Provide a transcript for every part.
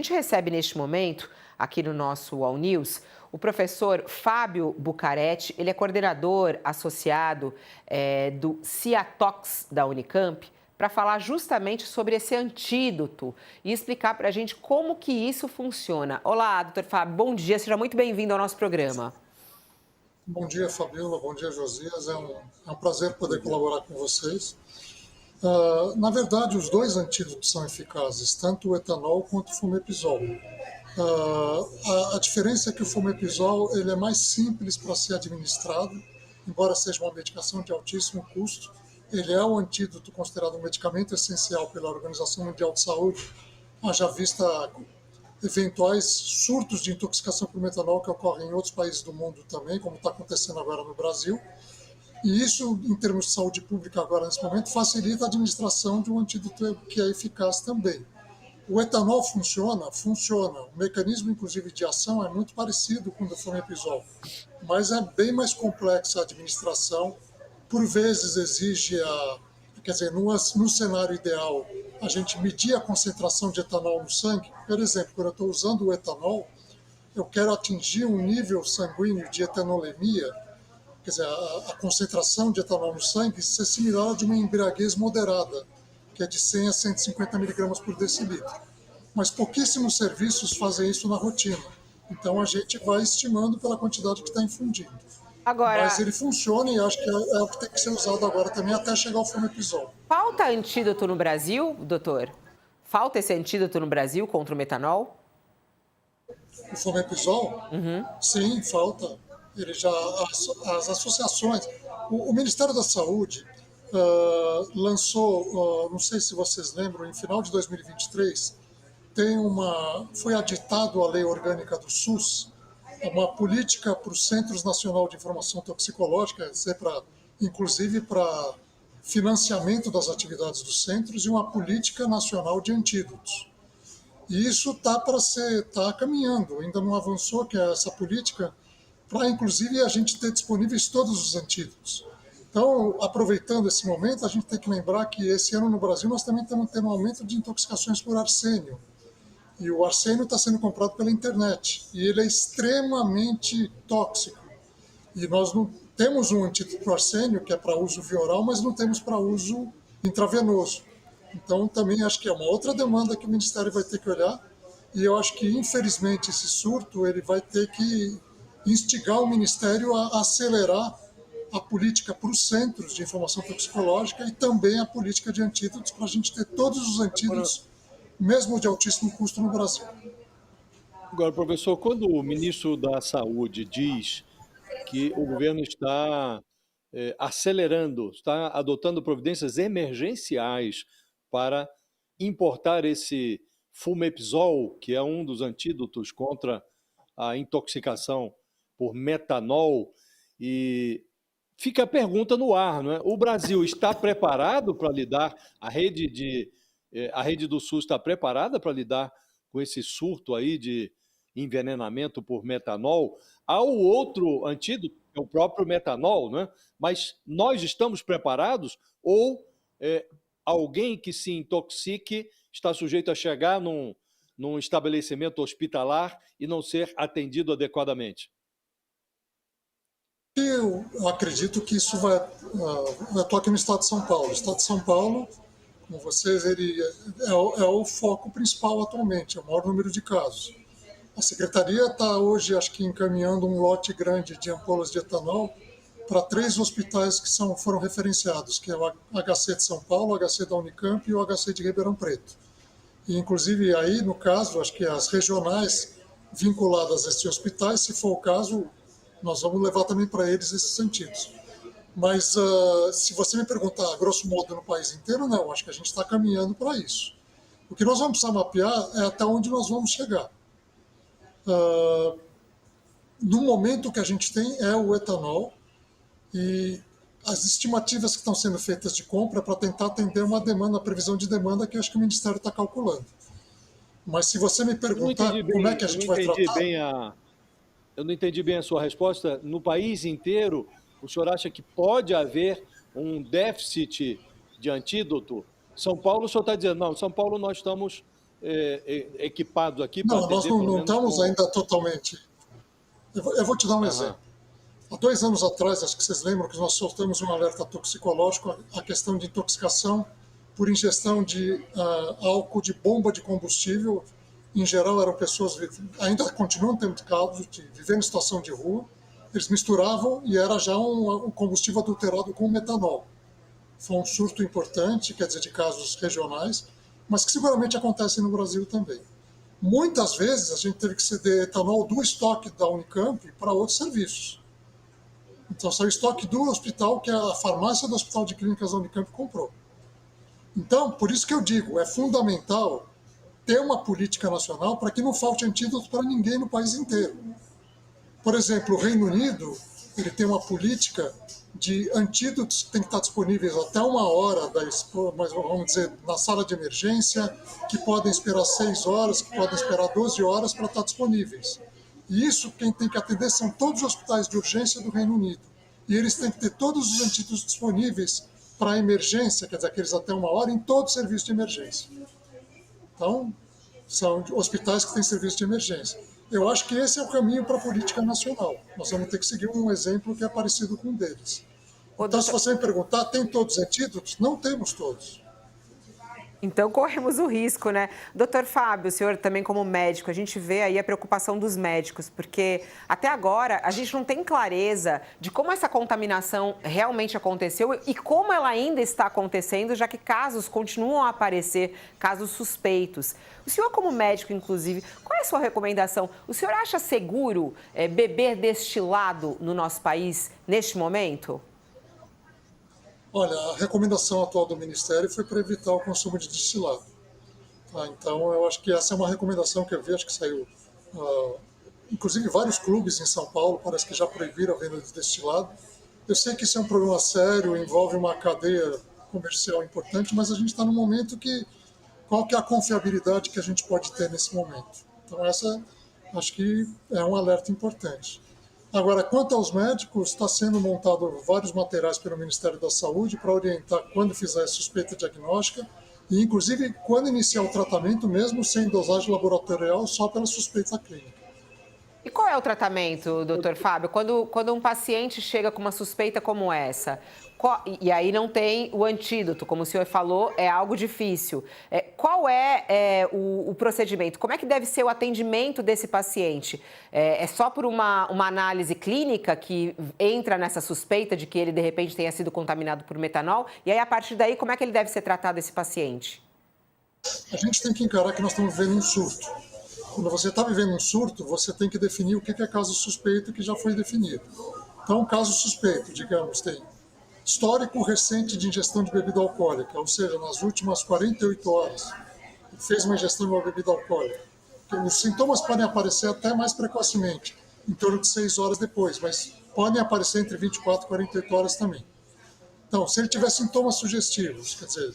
A gente recebe neste momento, aqui no nosso All News, o professor Fábio Bucaretti. Ele é coordenador associado do CIATOX da Unicamp, para falar justamente sobre esse antídoto e explicar para a gente como que isso funciona. Olá, doutor Fábio, bom dia, seja muito bem-vindo ao nosso programa. Bom dia, Fabiola. Bom dia, Josias. É um prazer poder colaborar com vocês. Na verdade, os dois antídotos são eficazes, tanto o etanol quanto o fumepizol. A diferença é que o fumepizol ele é mais simples para ser administrado, embora seja uma medicação de altíssimo custo. Ele é o antídoto considerado um medicamento essencial pela Organização Mundial de Saúde, haja vista eventuais surtos de intoxicação por metanol que ocorrem em outros países do mundo também, como está acontecendo agora no Brasil. E isso, em termos de saúde pública agora nesse momento, facilita a administração de um antídoto que é eficaz também. O etanol funciona? Funciona. O mecanismo, inclusive, de ação é muito parecido com o do fomepizol, mas é bem mais complexa a administração. Por vezes exige quer dizer, no cenário ideal, a gente medir a concentração de etanol no sangue. Por exemplo, quando eu estou usando o etanol, eu quero atingir um nível sanguíneo de etanolemia, quer dizer, a concentração de etanol no sangue ser similar a de uma embriaguez moderada, que é de 100 a 150 miligramas por decilitro. Mas pouquíssimos serviços fazem isso na rotina. Então a gente vai estimando pela quantidade que está infundindo. Mas Agora, ele funciona e acho que é o que tem que ser usado agora também até chegar ao fomepizol. falta antídoto no Brasil, doutor? Falta esse antídoto no Brasil contra o metanol? O fomepizol, Uhum. sim, falta. Ele já as associações, o Ministério da Saúde lançou, não sei se vocês lembram, em final de 2023 foi aditado a Lei Orgânica do SUS, uma política para os Centros Nacional de Informação Toxicológica, inclusive para financiamento das atividades dos centros, e uma política nacional de antídotos. E isso está caminhando, ainda não avançou, que é essa política, para inclusive a gente ter disponíveis todos os antídotos. Então, aproveitando esse momento, a gente tem que lembrar que esse ano no Brasil nós também estamos tendo um aumento de intoxicações por arsênio. E o arsênio está sendo comprado pela internet. E ele é extremamente tóxico. E nós não temos um antídoto para o arsênio, que é para uso via oral, mas não temos para uso intravenoso. Então, também acho que é uma outra demanda que o Ministério vai ter que olhar. E eu acho que, infelizmente, esse surto ele vai ter que instigar o Ministério a acelerar a política para os centros de informação toxicológica e também a política de antídotos, para a gente ter todos os Agora, antídotos, mesmo de altíssimo custo, no Brasil. agora, professor, quando o ministro da Saúde diz que o governo está acelerando, está adotando providências emergenciais para importar esse fumepizol, que é um dos antídotos contra a intoxicação por metanol, e fica a pergunta no ar, não é? O Brasil está preparado para lidar, a rede do SUS está preparada para lidar com esse surto aí de envenenamento por metanol? Há o outro antídoto, que é o próprio metanol, né? Mas nós estamos preparados ou é, alguém que se intoxique está sujeito a chegar num estabelecimento hospitalar e não ser atendido adequadamente? Eu acredito que isso vai. Eu estou aqui no estado de São Paulo. O estado de São Paulo, como vocês, ele é o foco principal atualmente, é o maior número de casos. A secretaria está hoje, acho que, encaminhando um lote grande de ampolas de etanol para 3 hospitais que foram referenciados, que é o HC de São Paulo, o HC da Unicamp e o HC de Ribeirão Preto. E, inclusive, aí, no caso, acho que as regionais vinculadas a esses hospitais, se for o caso, nós vamos levar também para eles esses sentidos. Mas se você me perguntar, grosso modo, no país inteiro, não. Acho que a gente está caminhando para isso. O que nós vamos precisar mapear é até onde nós vamos chegar. No momento, o que a gente tem é o etanol e as estimativas que estão sendo feitas de compra para tentar atender uma demanda, a previsão de demanda que eu acho que o Ministério está calculando. Mas se você me Eu não perguntar entendi como é bem, que a eu não gente vai entendi tratar, bem eu não entendi bem a sua resposta. No país inteiro, o senhor acha que pode haver um déficit de antídoto? São Paulo, o senhor está dizendo, não, São Paulo nós estamos equipados aqui para Não, nós atender, não, pelo não menos, estamos com... ainda totalmente. Eu vou te dar um Aham. exemplo. Há 2 anos atrás, acho que vocês lembram que nós soltamos um alerta toxicológico à questão de intoxicação por ingestão de álcool de bomba de combustível. Em geral, eram pessoas, ainda continuam tendo casos de viver em situação de rua. Eles misturavam e era já um combustível adulterado com metanol. Foi um surto importante, quer dizer, de casos regionais, mas que seguramente acontece no Brasil também. Muitas vezes a gente teve que ceder etanol do estoque da Unicamp para outros serviços. Então, saiu estoque do hospital, que a farmácia do Hospital de Clínicas da Unicamp comprou. Então, por isso que eu digo, é fundamental ter uma política nacional para que não falte antídoto para ninguém no país inteiro. Por exemplo, o Reino Unido, ele tem uma política de antídotos que tem que estar disponíveis até 1 hora, mas vamos dizer, na sala de emergência, que podem esperar 6 horas, que podem esperar 12 horas para estar disponíveis. E isso quem tem que atender são todos os hospitais de urgência do Reino Unido. E eles têm que ter todos os antídotos disponíveis para emergência, quer dizer, aqueles até 1 hora, em todo o serviço de emergência. Então, são hospitais que têm serviço de emergência. Eu acho que esse é o caminho para a política nacional. Nós vamos ter que seguir um exemplo que é parecido com um deles. Então, se você me perguntar, tem todos os antídotos? Não temos todos. Então, corremos o risco, né? Doutor Fábio, o senhor também como médico, a gente vê aí a preocupação dos médicos, porque até agora a gente não tem clareza de como essa contaminação realmente aconteceu e como ela ainda está acontecendo, já que casos continuam a aparecer, casos suspeitos. O senhor como médico, inclusive, qual é a sua recomendação? O senhor acha seguro beber destilado no nosso país neste momento? Olha, a recomendação atual do Ministério foi para evitar o consumo de destilado. Tá? Então, eu acho que essa é uma recomendação que eu vi, acho que saiu. Inclusive, vários clubes em São Paulo parece que já proibiram a venda de destilado. Eu sei que isso é um problema sério, envolve uma cadeia comercial importante, mas a gente está num momento que. Qual que é a confiabilidade que a gente pode ter nesse momento? Então, essa acho que é um alerta importante. Agora, quanto aos médicos, está sendo montado vários materiais pelo Ministério da Saúde para orientar quando fizer suspeita diagnóstica e, inclusive, quando iniciar o tratamento, mesmo sem dosagem laboratorial, só pela suspeita clínica. E qual é o tratamento, doutor Fábio, quando um paciente chega com uma suspeita como essa? E aí não tem o antídoto, como o senhor falou, é algo difícil. Qual é o procedimento? Como é que deve ser o atendimento desse paciente? É só por uma análise clínica que entra nessa suspeita de que ele, de repente, tenha sido contaminado por metanol? E aí, a partir daí, como é que ele deve ser tratado, esse paciente? A gente tem que encarar que nós estamos vivendo um surto. Quando você está vivendo um surto, você tem que definir o que é caso suspeito que já foi definido. Então, um caso suspeito, digamos, tem histórico recente de ingestão de bebida alcoólica, ou seja, nas últimas 48 horas, fez uma ingestão de uma bebida alcoólica. Os sintomas podem aparecer até mais precocemente, em torno de 6 horas depois, mas podem aparecer entre 24 e 48 horas também. Então, se ele tiver sintomas sugestivos, quer dizer,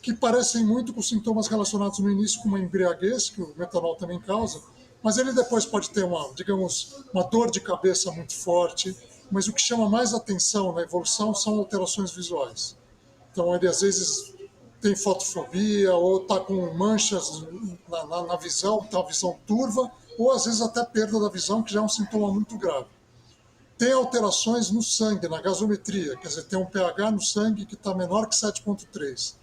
que parecem muito com sintomas relacionados no início com uma embriaguez, que o metanol também causa, mas ele depois pode ter uma dor de cabeça muito forte, mas o que chama mais atenção na evolução são alterações visuais. Então, ele às vezes tem fotofobia, ou está com manchas na visão, está a visão turva, ou às vezes até perda da visão, que já é um sintoma muito grave. Tem alterações no sangue, na gasometria, quer dizer, tem um pH no sangue que está menor que 7,3.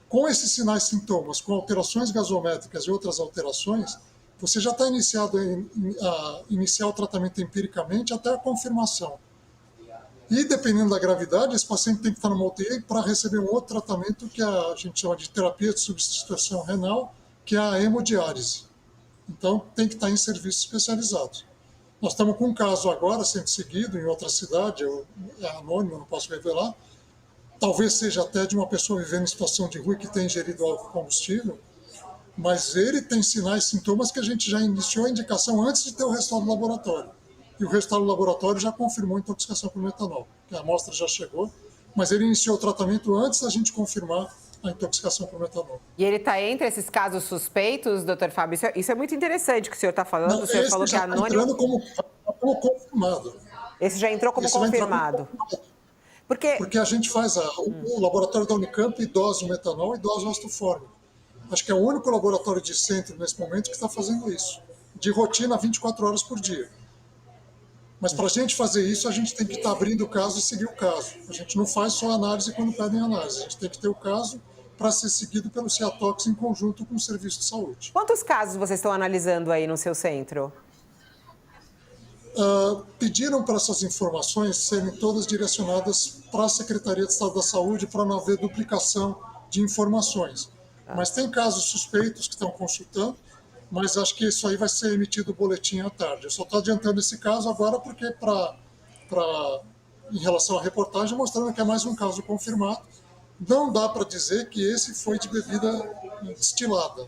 Com esses sinais e sintomas, com alterações gasométricas e outras alterações, você já está iniciado a iniciar o tratamento empiricamente até a confirmação. E, dependendo da gravidade, esse paciente tem que estar numa UTI para receber um outro tratamento que a gente chama de terapia de substituição renal, que é a hemodiálise. Então, tem que estar em serviços especializados. Nós estamos com um caso agora sendo seguido em outra cidade, é anônimo, não posso revelar, talvez seja até de uma pessoa vivendo em situação de rua que tem ingerido álcool combustível, mas ele tem sinais e sintomas que a gente já iniciou a indicação antes de ter o resultado do laboratório. E o resultado do laboratório já confirmou a intoxicação por metanol, que a amostra já chegou, mas ele iniciou o tratamento antes da gente confirmar a intoxicação por metanol. E ele está entre esses casos suspeitos, doutor Fábio? Isso é muito interessante que o senhor está falando. Não, o senhor falou que é anônimo. Entrando como confirmado. Esse já entrou como confirmado. Porque a gente faz, o laboratório da Unicamp dosa o metanol e dosa o ácido fórmico. Acho que é o único laboratório de centro nesse momento que está fazendo isso, de rotina 24 horas por dia. Mas para a gente fazer isso, a gente tem que estar abrindo o caso e seguir o caso. A gente não faz só análise quando pedem análise. A gente tem que ter o caso para ser seguido pelo CIATOX em conjunto com o Serviço de Saúde. Quantos casos vocês estão analisando aí no seu centro? Pediram para essas informações serem todas direcionadas para a Secretaria de Estado da Saúde para não haver duplicação de informações. Mas tem casos suspeitos que estão consultando, mas acho que isso aí vai ser emitido o boletim à tarde. Eu só estou adiantando esse caso agora porque, em relação à reportagem, mostrando que é mais um caso confirmado. Não dá para dizer que esse foi de bebida destilada,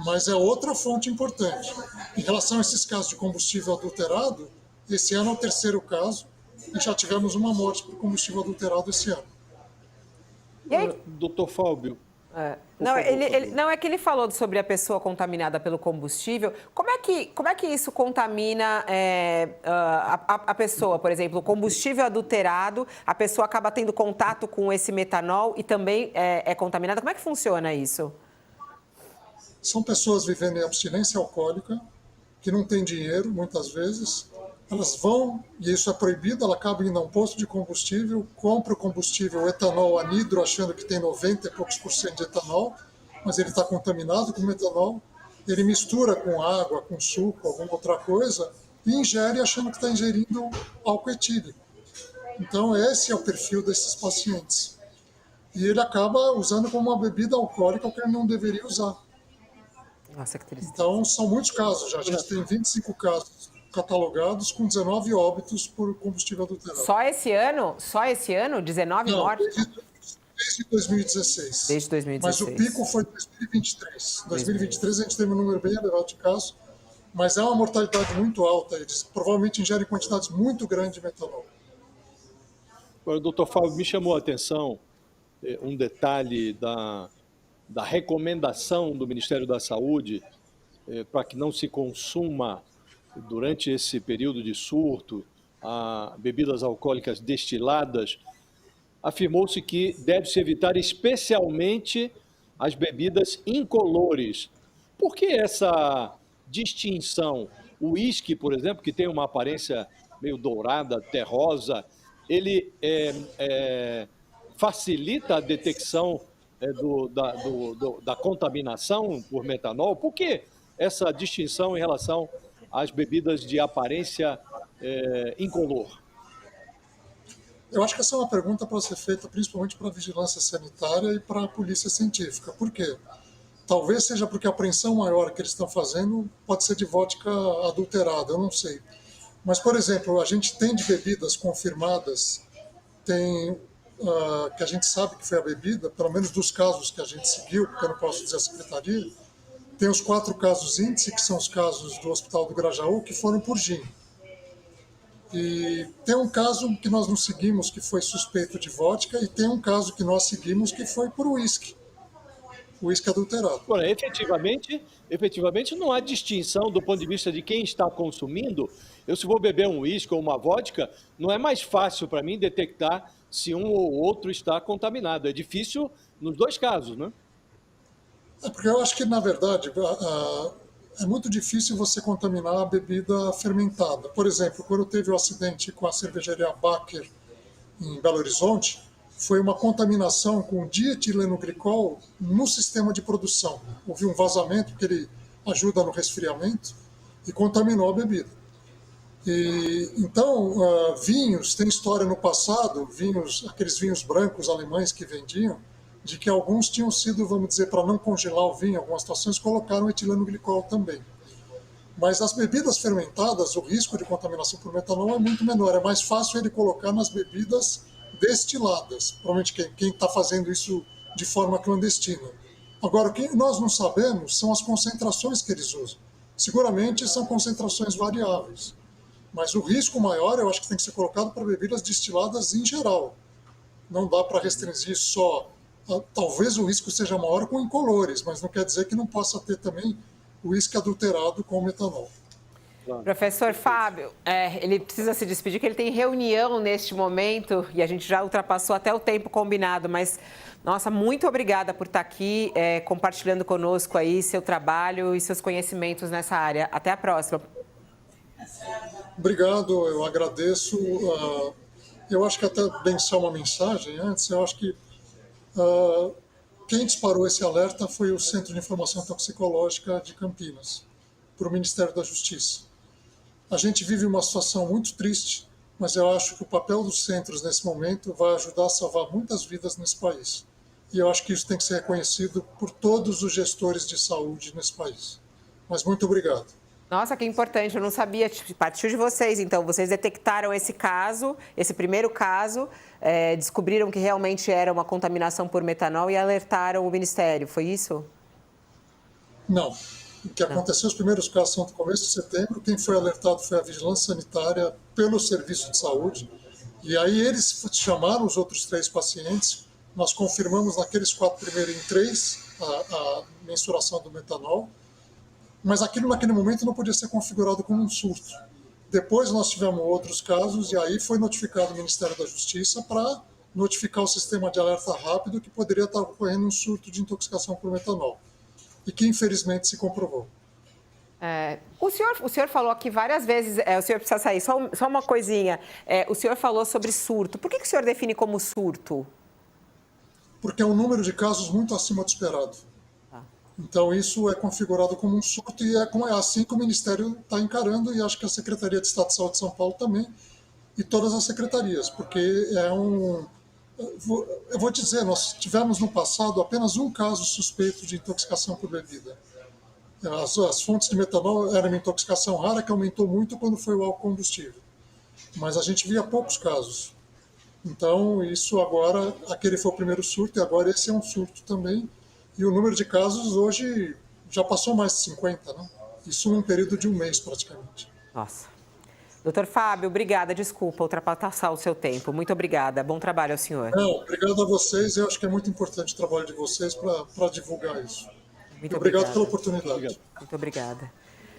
mas é outra fonte importante. Em relação a esses casos de combustível adulterado, esse ano é o terceiro caso e já tivemos uma morte por combustível adulterado esse ano. E aí, Doutor Fábio, não, não, é que ele falou sobre a pessoa contaminada pelo combustível. Como é que isso contamina a pessoa? Por exemplo, o combustível adulterado, a pessoa acaba tendo contato com esse metanol e também é contaminada. Como é que funciona isso? São pessoas vivendo em abstinência alcoólica, que não têm dinheiro, muitas vezes. Elas vão, e isso é proibido, ela acaba indo a um posto de combustível, compra o combustível, o etanol anidro, achando que tem 90 e poucos por cento de etanol, mas ele está contaminado com metanol. Ele mistura com água, com suco, alguma outra coisa, e ingere achando que está ingerindo álcool etílico. Então, esse é o perfil desses pacientes. E ele acaba usando como uma bebida alcoólica o que ele não deveria usar. Nossa, que tristeza. Então, são muitos casos já. A gente tem 25 casos catalogados com 19 óbitos por combustível adulterado. Só esse ano? Só esse ano? 19 Não, mortes? desde 2016. Desde 2016. Mas o pico foi em 2023. Em 2023 a gente teve um número bem elevado de casos, mas é uma mortalidade muito alta. Eles provavelmente ingerem quantidades muito grandes de metanol. Agora, doutor Fábio, me chamou a atenção um detalhe da recomendação do Ministério da Saúde para que não se consuma, durante esse período de surto, bebidas alcoólicas destiladas. Afirmou-se que deve-se evitar especialmente as bebidas incolores. Por que essa distinção? O uísque, por exemplo, que tem uma aparência meio dourada, terrosa, ele facilita a detecção da contaminação por metanol? Por que essa distinção em relação às bebidas de aparência incolor? Eu acho que essa é uma pergunta para ser feita principalmente para a vigilância sanitária e para a polícia científica. Por quê? Talvez seja porque a apreensão maior que eles estão fazendo pode ser de vodka adulterada, eu não sei. Mas, por exemplo, a gente tem de bebidas confirmadas, tem que a gente sabe que foi a bebida, pelo menos dos casos que a gente seguiu, porque eu não posso dizer a secretaria, tem os 4 casos índice, que são os casos do Hospital do Grajaú, que foram por gin. E tem um caso que nós não seguimos, que foi suspeito de vodka, e tem um caso que nós seguimos, que foi por uísque adulterado. Agora, efetivamente não há distinção do ponto de vista de quem está consumindo. Eu, se vou beber um uísque ou uma vodka, não é mais fácil para mim detectar se um ou outro está contaminado. É difícil nos dois casos, né? É porque eu acho que, na verdade, é muito difícil você contaminar a bebida fermentada. Por exemplo, quando teve o acidente com a cervejaria Baker em Belo Horizonte, foi uma contaminação com dietilenoglicol no sistema de produção. Houve um vazamento que ele ajuda no resfriamento e contaminou a bebida. Então, vinhos, tem história no passado, aqueles vinhos brancos alemães que vendiam, de que alguns tinham sido, vamos dizer, para não congelar o vinho, em algumas situações, colocaram etilenoglicol também. Mas as bebidas fermentadas, o risco de contaminação por metanol é muito menor. É mais fácil ele colocar nas bebidas destiladas. Provavelmente quem está fazendo isso de forma clandestina. Agora, o que nós não sabemos são as concentrações que eles usam. Seguramente são concentrações variáveis. Mas o risco maior, eu acho que tem que ser colocado para bebidas destiladas em geral. Não dá para restringir só. Talvez o risco seja maior com incolores, mas não quer dizer que não possa ter também o uísque adulterado com metanol. Claro. Professor Fábio, ele precisa se despedir, que ele tem reunião neste momento e a gente já ultrapassou até o tempo combinado, mas, nossa, muito obrigada por estar aqui compartilhando conosco aí seu trabalho e seus conhecimentos nessa área. Até a próxima. Obrigado, eu agradeço. Eu acho que até bem só uma mensagem antes, eu acho que quem disparou esse alerta foi o Centro de Informação Toxicológica de Campinas, para o Ministério da Justiça. A gente vive uma situação muito triste, mas eu acho que o papel dos centros nesse momento vai ajudar a salvar muitas vidas nesse país. E eu acho que isso tem que ser reconhecido por todos os gestores de saúde nesse país. Mas muito obrigado. Nossa, que importante, eu não sabia, partiu de vocês, então, vocês detectaram esse caso, esse primeiro caso, descobriram que realmente era uma contaminação por metanol e alertaram o Ministério, foi isso? Não. O que aconteceu, os primeiros casos são do começo de setembro, quem foi alertado foi a Vigilância Sanitária pelo Serviço de Saúde, e aí eles chamaram os outros 3 pacientes, nós confirmamos naqueles 4 primeiros em 3 a mensuração do metanol, mas aquilo naquele momento não podia ser configurado como um surto. Depois nós tivemos outros casos e aí foi notificado o Ministério da Justiça para notificar o sistema de alerta rápido que poderia estar ocorrendo um surto de intoxicação por metanol. E que infelizmente se comprovou. O senhor falou aqui várias vezes, o senhor precisa sair, só uma coisinha, o senhor falou sobre surto. Por que o senhor define como surto? Porque é um número de casos muito acima do esperado. Então isso é configurado como um surto e é assim que o Ministério está encarando e acho que a Secretaria de Estado de Saúde de São Paulo também e todas as secretarias, porque eu vou dizer, nós tivemos no passado apenas um caso suspeito de intoxicação por bebida. As fontes de metanol eram uma intoxicação rara que aumentou muito quando foi o álcool combustível. Mas a gente via poucos casos. Então, isso agora, aquele foi o primeiro surto e agora esse é um surto também. E o número de casos hoje já passou mais de 50, né? Isso num período de um mês praticamente. Nossa. Doutor Fábio, obrigada. Desculpa ultrapassar o seu tempo. Muito obrigada. Bom trabalho ao senhor. Não, obrigado a vocês. Eu acho que é muito importante o trabalho de vocês para divulgar isso. Muito obrigado obrigada pela oportunidade. Muito obrigada.